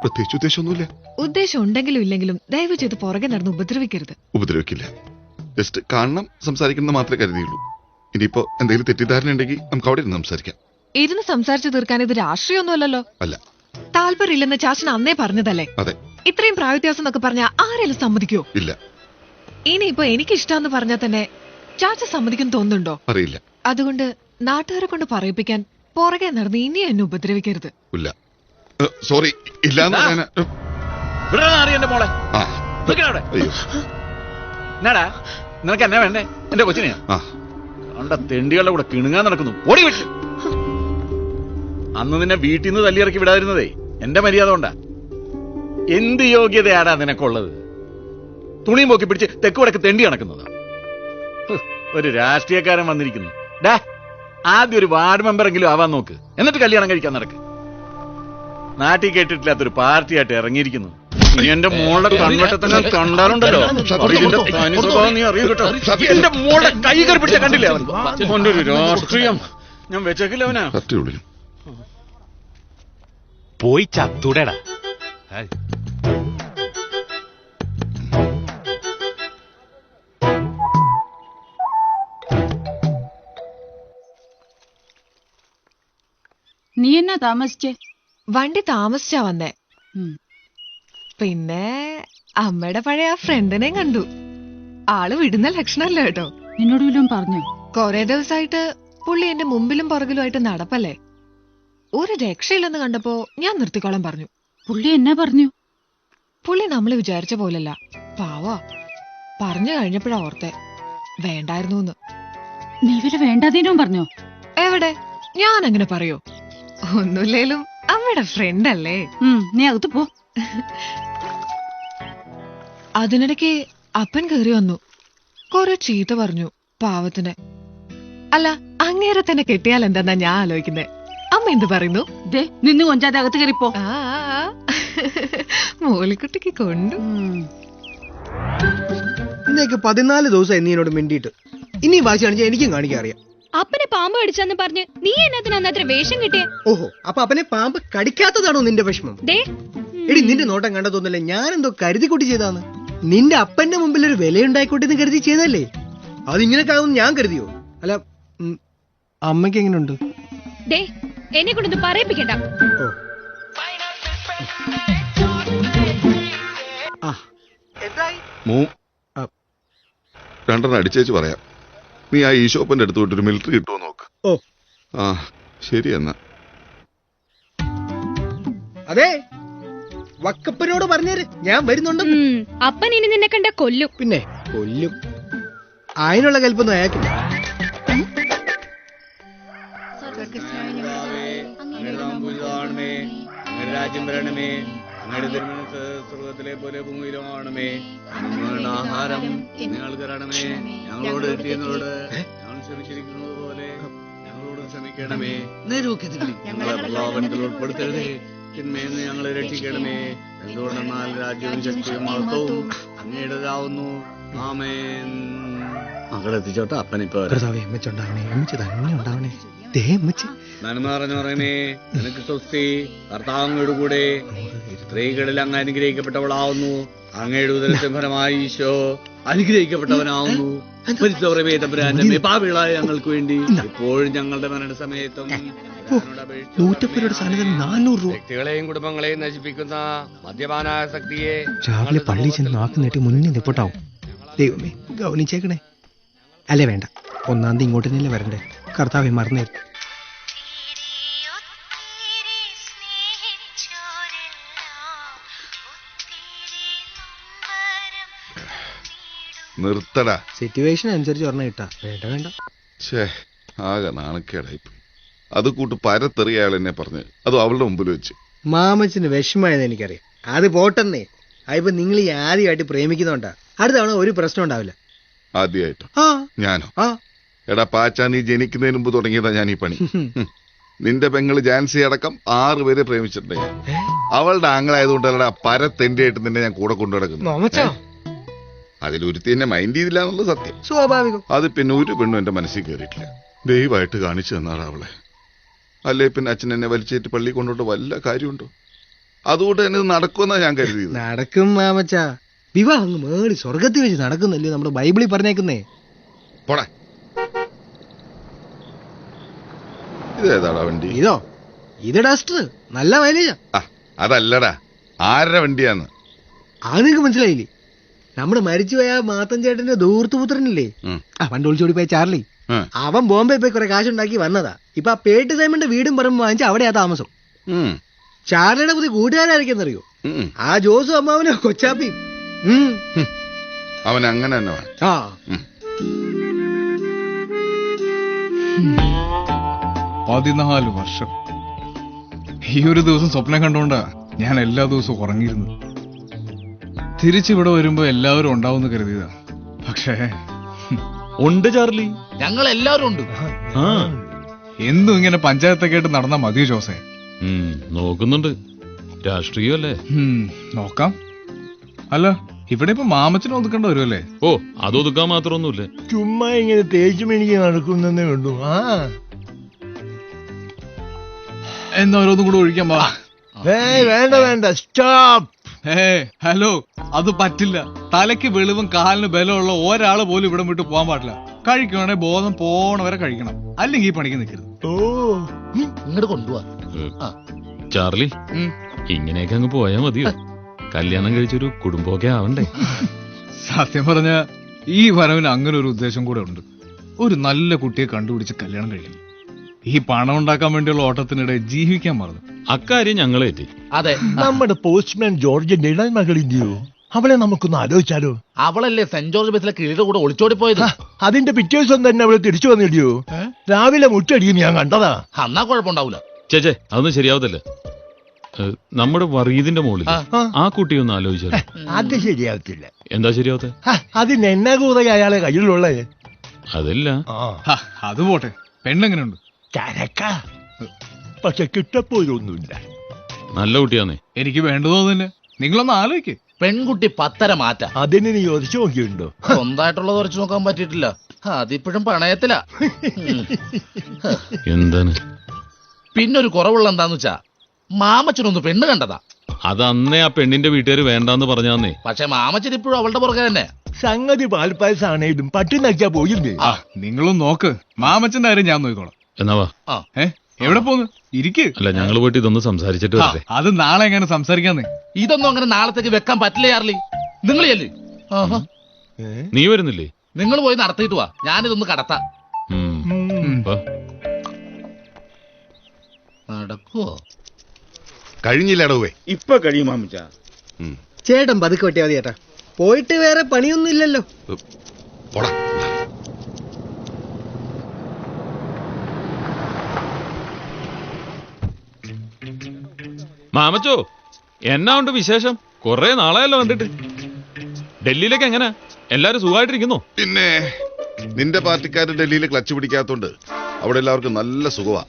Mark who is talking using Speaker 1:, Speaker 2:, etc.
Speaker 1: പ്രത്യേകിച്ച് ഉദ്ദേശമൊന്നുമില്ല.
Speaker 2: ഉദ്ദേശം ഉണ്ടെങ്കിലും ഇല്ലെങ്കിലും ദയവ് ചെയ്ത് പുറകെ നടന്ന് ഉപദ്രവിക്കരുത്.
Speaker 1: ഉപദ്രവിക്കില്ല. ജസ്റ്റ് കാണണം, സംസാരിക്കണം മാത്രമേ കരുതിയുള്ളൂ. ഇനിയിപ്പോ എന്തെങ്കിലും തെറ്റിദ്ധാരണ ഉണ്ടെങ്കിൽ നമുക്ക് അവിടെ ഇരുന്ന് സംസാരിക്കാം.
Speaker 2: ഇരുന്ന് സംസാരിച്ചു തീർക്കാൻ ഇത് രാഷ്ട്രീയമൊന്നുമല്ലല്ലോ.
Speaker 1: അല്ല.
Speaker 2: താല്പര്യമില്ലെന്ന് ചാച്ചൻ അന്നേ പറഞ്ഞതല്ലേ?
Speaker 1: അതെ.
Speaker 2: ഇത്രയും പ്രായവ്യത്യാസം എന്നൊക്കെ പറഞ്ഞാൽ ആരെങ്കിലും സമ്മതിക്കോ?
Speaker 1: ഇല്ല.
Speaker 2: ഇനിയിപ്പോ എനിക്കിഷ്ടാന്ന് പറഞ്ഞാൽ തന്നെ ചാച്ച സമ്മതിക്കും തോന്നുന്നുണ്ടോ?
Speaker 1: അറിയില്ല.
Speaker 2: അതുകൊണ്ട് നാട്ടുകാരെ കൊണ്ട് പറയിപ്പിക്കാൻ പുറകെ നടന്ന് ഇനി എന്നെ ഉപദ്രവിക്കരുത്.
Speaker 1: ഇല്ല. സോറി. ഇല്ലാന്ന് പറയാനാ.
Speaker 3: നിനക്ക് എന്നാ വേണ്ടേ? എന്റെ കൊച്ചിനെ കണ്ട തെണ്ടികളുടെ കൂടെ കിണുങ്ങാൻ നടക്കുന്നു. ഓടി വിട്ടു. അന്ന് നിന്നെ വീട്ടിൽ നിന്ന് തല്ലിയിറക്കി വിടാതിരുന്നതേ എന്റെ മര്യാദ കൊണ്ടാ. എന്ത് യോഗ്യതയാടാ നിനക്കുള്ളത്? തുണിയും പോക്കി പിടിച്ച് തെക്കുവടക്ക് തെണ്ടി നടക്കുന്നത്. ഒരു രാഷ്ട്രീയക്കാരൻ വന്നിരിക്കുന്നു. ഡാ, ആദ്യം ഒരു വാർഡ് മെമ്പറെങ്കിലും ആവാൻ നോക്ക്, എന്നിട്ട് കല്യാണം കഴിക്കാൻ നടക്ക്. നാട്ടിൽ കേട്ടിട്ടില്ലാത്തൊരു പാർട്ടിയായിട്ട് ഇറങ്ങിയിരിക്കുന്നു. നീ എന്റെ മോളുടെ കൺവെട്ടത്തന്നെ കണ്ടാലുണ്ടല്ലോ, ഇതിന്റെ തനി സ്വഭാവം നീ അറിയൂ കേട്ടോ. എന്റെ മോളുടെ കൈ കയറി പിടിച്ച കണ്ടില്ലേ അവൻ? അവന്റെ ഒരു രാഷ്ട്രീയം ഞാൻ വെച്ചേക്കില്ല അവനാ.
Speaker 4: പോയി ചത്തൂടേടാ.
Speaker 5: നീ എന്നാ താമസിച്ചേ?
Speaker 2: വണ്ടി താമസിച്ചാ വന്നേ. പിന്നെ അമ്മയുടെ പഴയ ആ ഫ്രണ്ടിനെ കണ്ടു. ആള് വിടുന്ന ലക്ഷണമല്ല കേട്ടോ.
Speaker 5: നിന്നോട് വല്ലതും പറഞ്ഞോ?
Speaker 2: കൊറേ ദിവസമായിട്ട് പുള്ളി എന്റെ മുമ്പിലും പുറകിലുമായിട്ട് നടപ്പല്ലേ. ഒരു രക്ഷയില്ലെന്ന് കണ്ടപ്പോ ഞാൻ നിർത്തിക്കോളാൻ പറഞ്ഞു.
Speaker 5: പുള്ളി എന്നാ പറഞ്ഞു?
Speaker 2: പുള്ളി നമ്മള് വിചാരിച്ച പോലല്ല, പാവാ. പറഞ്ഞു കഴിഞ്ഞപ്പോഴാ ഓർത്തെ വേണ്ടായിരുന്നൂന്ന്.
Speaker 5: നീ വല്ല വേണ്ടാതീനവും പറഞ്ഞോ?
Speaker 2: എവിടെ, ഞാൻ അങ്ങനെ പറയോ? ഒന്നുമില്ലേലും അമ്മയുടെ ഫ്രണ്ട് അല്ലേ.
Speaker 5: നീ അകത്ത് പോ.
Speaker 2: അതിനിടയ്ക്ക് അപ്പൻ കയറി വന്നു. കൊറേ ചീത്ത പറഞ്ഞു പാവത്തിന്. അല്ല, അങ്ങേരെ തന്നെ കെട്ടിയാൽ എന്താന്നാ ഞാൻ ആലോചിക്കുന്നേ. അമ്മ എന്ത് പറയുന്നു?
Speaker 5: നിന്ന് കൊഞ്ചാതെ അകത്ത് കയറിപ്പോ.
Speaker 2: മോളിക്കുട്ടിക്ക് കൊണ്ടു.
Speaker 6: ഇന്നേക്ക് 14 ദിവസമായി നീ എന്നോട് മിണ്ടിയിട്ട്. ഇനി വാശി കാണിച്ചാൽ എനിക്കും കാണിക്കാൻ അറിയാം.
Speaker 7: അപ്പനെ പാമ്പ് കടിച്ചെന്ന് പറഞ്ഞ് നീ എന്നതിനത്ര വേഷം കിട്ടിയ?
Speaker 6: ഓഹോ, അപ്പൊ അപ്പനെ പാമ്പ് കടിക്കാത്തതാണോ നിന്റെ വിഷമം? എടി, നിന്റെ നോട്ടം കണ്ടതൊന്നുമില്ല, ഞാനെന്തോ കരുതിക്കൂട്ടി ചെയ്താന്ന്. നിന്റെ അപ്പന്റെ മുമ്പിൽ ഒരു വിലയുണ്ടായിക്കോട്ടെ കരുതി ചെയ്തല്ലേ. അതിങ്ങനെയൊക്കെ ആവും ഞാൻ കരുതിയോ? അല്ല, അമ്മയ്ക്ക് എങ്ങനെയുണ്ട്?
Speaker 7: എന്നെ കൊണ്ടൊന്നും പറയിപ്പിക്കണ്ട.
Speaker 1: രണ്ടെണ്ണം അടിച്ചേച്ച് പറയാം. നീ ആ ഈശോപ്പന്റെ അടുത്ത് വിട്ടൊരു മിലിറ്ററി കിട്ടുമോ നോക്ക്. ആ ശരി എന്നാ.
Speaker 6: അതെ, വക്കപ്പനോട് പറഞ്ഞേര് ഞാൻ വരുന്നുണ്ട്.
Speaker 7: അപ്പൻ ഇനി നിന്നെ കണ്ട കൊല്ലും.
Speaker 6: പിന്നെ കൊല്ലും. അതിനുള്ള കൽപ്പൊന്നും അയാൾക്കില്ല.
Speaker 3: രാജ്യം വരണമേ, അങ്ങയുടെ തിരുമനസ് സ്വർഗത്തിലെ പോലെ ഭൂമിയിലും ആണമേ. ഞങ്ങളുടെ ആഹാരം ഞങ്ങൾ തരണമേ. ഞങ്ങളോട് തെറ്റിയവരോട് ഞങ്ങൾ ക്ഷമിച്ചിരിക്കുന്നത് പോലെ ഞങ്ങളോട് ക്ഷമിക്കണമേ. ഞങ്ങളെ പ്രലോഭനത്തിൽ ഉൾപ്പെടുത്തരുതേ, തിന്മയെന്ന് ഞങ്ങളെ രക്ഷിക്കണമേ. എന്തുകൊണ്ടെന്നാൽ രാജ്യവും ശക്തിയും മഹത്വവും അങ്ങയുടേതാവുന്നു. ആമേൻ. മകളെത്തിച്ചോട്ടെ. അപ്പനിപ്പോ നന്മ പറഞ്ഞു പറയണേ, നിനക്ക് സ്വസ്തി, കർത്താവങ്ങയുടെ കൂടെ സ്ത്രീകളിൽ അങ്ങ് അനുഗ്രഹിക്കപ്പെട്ടവളാവുന്നു. അങ്ങയുടെ ഉദരത്തിൻ ഫലമായി ഈശോ അനുഗ്രഹിക്കപ്പെട്ടവനാവുന്നു. പാപികളായ ഞങ്ങൾക്ക് വേണ്ടി ഇപ്പോഴും ഞങ്ങളുടെ മരണസമയത്തും വ്യക്തികളെയും കുടുംബങ്ങളെയും നശിപ്പിക്കുന്ന മദ്യപാനാസക്തിയെ
Speaker 6: രാവിലെ പള്ളി ചെന്ന് നാക്ക് നീട്ടി മുന്നിൽ നിൽപ്പട്ടാവും. ദൈവമേ, ഗൗനിച്ചേക്കണേ. അല്ലേ വേണ്ട, 1-ാം തീയതി ഇങ്ങോട്ട് തന്നെയല്ലേ വരണ്ടേ. കർത്താവെ മറന്നേ.
Speaker 1: നിർത്തടാ.
Speaker 6: സിറ്റുവേഷൻ അനുസരിച്ച് പറഞ്ഞ കിട്ടാ. വേണ്ട വേണ്ട.
Speaker 1: ആകെ നാണക്കേടായി. അത് കൂട്ട് പരത്തെറിയ അയാൾ എന്നെ പറഞ്ഞ്, അതും അവളുടെ മുമ്പിൽ വെച്ച്.
Speaker 6: മാമച്ചന് വിഷമായെന്ന് എനിക്കറിയാം. അത് പോട്ടെന്നേ. അതിപ്പോ നിങ്ങൾ ഈ ആദ്യമായിട്ട് പ്രേമിക്കുന്നോണ്ടാ. അടുത്ത തവണ ഒരു പ്രശ്നം ഉണ്ടാവില്ല.
Speaker 1: ആദ്യമായിട്ടോ? ഞാനോ? എടാ പാച്ചാ, നീ ജനിക്കുന്നതിന് മുമ്പ് തുടങ്ങിയതാ ഞാൻ ഈ പണി. നിന്റെ പെങ്ങള് ജാൻസി അടക്കം 6 പേരെ പ്രേമിച്ചിട്ടുണ്ട്. അവളുടെ ആങ്ങളായതുകൊണ്ടല്ലടാ പരത്തെന്റെ ആയിട്ട് നിന്നെ ഞാൻ കൂടെ കൊണ്ടു നടക്കുന്നു. അതിലൊരുത്തി എന്നെ മൈൻഡ് ചെയ്തില്ല എന്നുള്ളത് സത്യം.
Speaker 6: സ്വാഭാവികം.
Speaker 1: അത് പിന്നെ ഒരു പെണ്ണും എന്റെ മനസ്സിൽ കയറിയിട്ടില്ല. ദയവായിട്ട് കാണിച്ചു തന്നാടാ അവളെ. അല്ലേ പിന്നെ അച്ഛൻ എന്നെ വലിച്ചേറ്റ് പള്ളി കൊണ്ടോട്ട് വല്ല കാര്യമുണ്ടോ? അതുകൊണ്ട് തന്നെ ഇത് നടക്കുമെന്നാ ഞാൻ കരുതിയത്.
Speaker 6: നടക്കും മാമച്ച. വിവാഹം അങ്ങ് മേടി സ്വർഗത്തിൽ വെച്ച് നടക്കുന്നല്ലേ നമ്മുടെ ബൈബിളിൽ പറഞ്ഞേക്കുന്നേ.
Speaker 1: പോടാ. ഇതേതാടാ വണ്ടി?
Speaker 6: ഇതോ, ഇത് ഡസ്റ്റർ, നല്ല മൈലേജാ.
Speaker 1: ആ, അതല്ലടാ, ആരുടെ വണ്ടിയാന്ന്?
Speaker 6: അത് നിങ്ങക്ക് മനസ്സിലായില്ലേ? നമ്മുടെ മരിച്ചുപോയ മാത്തൻ ചേട്ടന്റെ ദൂർത്തുപുത്രനില്ലേ, പണ്ട് ഒളിച്ചോടി പോയ ചാർലി, അവൻ ബോംബെ പോയി കുറെ കാശുണ്ടാക്കി വന്നതാ. ഇപ്പൊ ആ പേട്ട് സൈമന്റെ വീടും പറമ്പ് വാങ്ങിച്ച അവിടെയാ താമസം. ചാർലിയുടെ പുതിയ കൂട്ടുകാരായിരിക്കുന്നറിയോ? ആ ജോസും അമ്മാവനോ കൊച്ചാപ്പിയും.
Speaker 1: അവൻ അങ്ങനെ തന്നെ വേണം.
Speaker 6: ആ
Speaker 8: 14 വർഷം ഈ ഒരു ദിവസം സ്വപ്നം കണ്ടുകൊണ്ടാ ഞാൻ എല്ലാ ദിവസവും ഉറങ്ങിയിരുന്നു. തിരിച്ചിവിടെ വരുമ്പോ എല്ലാവരും ഉണ്ടാവും കരുതിയതാ. പക്ഷേ
Speaker 4: ഉണ്ട് ചാർലി,
Speaker 3: ഞങ്ങൾ എല്ലാവരും ഉണ്ട്.
Speaker 8: എന്തും ഇങ്ങനെ പഞ്ചായത്തൊക്കെ ആയിട്ട് നടന്നാ മതിയോ ജോസേ?
Speaker 4: നോക്കുന്നുണ്ട്. രാഷ്ട്രീയമല്ലേ?
Speaker 8: നോക്കാം. അല്ല, ഇവിടെ ഇപ്പൊ മാമച്ചനെ ഒതുക്കേണ്ട വരുമല്ലേ?
Speaker 4: ഓ, അത് ഒതുക്കാൻ മാത്രമൊന്നുമില്ല.
Speaker 9: ചുമ്മാ ഇങ്ങനെ തേച്ചു മെനിക്ക് നടക്കുന്നേ ഉള്ളൂ.
Speaker 8: എന്നാ ഓരോന്നും കൂടെ ഒഴിക്കാൻ പാ.
Speaker 9: വേണ്ട വേണ്ട, സ്റ്റോപ്പ്.
Speaker 8: ഹലോ, അത് പറ്റില്ല. തലയ്ക്ക് വെളിവും കാലിന് ബലമുള്ള ഒരാള് പോലും ഇവിടെ വിട്ട് പോകാൻ പാടില്ല. കഴിക്കുവാണെങ്കിൽ ബോധം പോണവരെ കഴിക്കണം, അല്ലെങ്കിൽ ഈ പണിക്ക് നിൽക്കരുത്.
Speaker 9: ഓ,
Speaker 3: ഇങ്ങോട്ട് കൊണ്ടുപോവാ.
Speaker 4: ചാർലി, ഇങ്ങനെയൊക്കെ അങ്ങ് പോയാ മതിയോ? കല്യാണം കഴിച്ചൊരു കുടുംബമൊക്കെ ആവണ്ടേ?
Speaker 8: സത്യം പറഞ്ഞ ഈ വരവിന് അങ്ങനെ ഒരു ഉദ്ദേശം കൂടെ ഉണ്ട്. ഒരു നല്ല കുട്ടിയെ കണ്ടുപിടിച്ച് കല്യാണം കഴിക്കണം. ഈ പണം ഉണ്ടാക്കാൻ വേണ്ടിയുള്ള ഓട്ടത്തിനിടെ ജീവിക്കാൻ മറന്നു.
Speaker 4: അക്കാര്യം ഞങ്ങളേറ്റി.
Speaker 3: അതെ,
Speaker 9: നമ്മുടെ പോസ്റ്റ്മാൻ ജോർജിന്റെ ഇടൽ മകളിന്റെയോ? അവളെ നമുക്കൊന്ന് ആലോചിച്ചാലോ?
Speaker 3: അവളല്ലേ സെന്റ് ജോർജ് ബസിലെ കിളിയുടെ കൂടെ ഒളിച്ചോടി പോയത്.
Speaker 9: അതിന്റെ പിറ്റേ ദിവസം തന്നെ അവള് തിരിച്ചു വന്നിടിയോ? രാവിലെ മുറ്റടിയും ഞാൻ കണ്ടതാ.
Speaker 3: അന്നാ കുഴപ്പമുണ്ടാവൂല.
Speaker 4: ചേച്ചേ, അതൊന്നും ശരിയാവത്തില്ല. നമ്മുടെ വറീദിന്റെ മുകളിൽ ആ കുട്ടിയൊന്ന് ആലോചിച്ചാലോ?
Speaker 9: അത് ശരിയാകത്തില്ല.
Speaker 4: എന്താ ശരിയാവത്തെ?
Speaker 9: അതിന് എന്നാ കൂറ അയാളെ കയ്യിലുള്ളേ?
Speaker 4: അതല്ല,
Speaker 8: അത് പോട്ടെ, പെണ്ണെങ്ങനെയുണ്ട്?
Speaker 9: ചരക്ക, പക്ഷെ കിട്ടപ്പോയൊന്നുമില്ല.
Speaker 4: നല്ല കുട്ടിയാന്നേ.
Speaker 8: എനിക്ക് വേണ്ടതോ തന്നെ. നിങ്ങളൊന്ന് ആലോചിക്കേ.
Speaker 3: പെൺകുട്ടി 10 മാറ്റ.
Speaker 9: അതിന് നീ ചോദിച്ചു നോക്കിയുണ്ടോ?
Speaker 3: സ്വന്തമായിട്ടുള്ളത് ഉറച്ചു നോക്കാൻ പറ്റിയിട്ടില്ല. അതിപ്പോഴും പണയത്തില.
Speaker 4: എന്താണ്
Speaker 3: പിന്നൊരു കുറവുള്ള എന്താന്ന് വെച്ചാ മാമച്ചനൊന്ന് പെണ്ണ് കണ്ടതാ.
Speaker 4: അത് അന്നേ ആ പെണ്ണിന്റെ വീട്ടുകാര് വേണ്ടാന്ന് പറഞ്ഞാന്നേ.
Speaker 3: പക്ഷെ മാമച്ചൻ ഇപ്പോഴും അവളുടെ പുറകെ തന്നെ.
Speaker 9: സംഗതി പാൽപ്പായസാണേലും പട്ടി നക്കിയാ പോയില്ലേ?
Speaker 8: നിങ്ങളും നോക്ക്, മാമച്ചന്റെ കാര്യം ഞാൻ നോക്കിക്കോളാം.
Speaker 4: എന്നാവാ?
Speaker 8: എവിടെ പോന്ന്? ഇരിക്ക്.
Speaker 4: അല്ല, ഞങ്ങൾ പോയിട്ട് ഇതൊന്ന് സംസാരിച്ചിട്ട് വരട്ടെ.
Speaker 8: അത് നാളെ എങ്ങനെ സംസാരിക്കാന്നേ?
Speaker 3: ഇതൊന്നും അങ്ങനെ നാളത്തേക്ക് വെക്കാൻ പറ്റില്ല ചാർലി. നിങ്ങൾ ചെല്ല്.
Speaker 4: നീ വരുന്നില്ലേ?
Speaker 3: നിങ്ങൾ പോയി നടത്തിയിട്ട് വാ, ഞാനിതൊന്ന് കടത്താം. നടക്കുവോ?
Speaker 1: കഴിഞ്ഞില്ലടവേ.
Speaker 10: ഇപ്പൊ കഴിയും മാമിച്ച.
Speaker 6: ചേട്ടൻ പതുക്കെ വെട്ടിയാ മതി ചേട്ടാ. പോയിട്ട് വേറെ പണിയൊന്നും ഇല്ലല്ലോ.
Speaker 1: പോടാ.
Speaker 4: മാമച്ചോ, എന്നാ ഉണ്ട് വിശേഷം? കൊറേ നാളായല്ലോ കണ്ടിട്ട്. ഡൽഹിയിലേക്ക് എങ്ങനെ? എല്ലാരും സുഖമായിട്ടിരിക്കുന്നോ?
Speaker 1: പിന്നെ നിന്റെ പാർട്ടിക്കാര് ഡൽഹിയിൽ ക്ലച്ച് പിടിക്കാത്തോണ്ട് അവിടെ എല്ലാവർക്കും നല്ല സുഖമാ.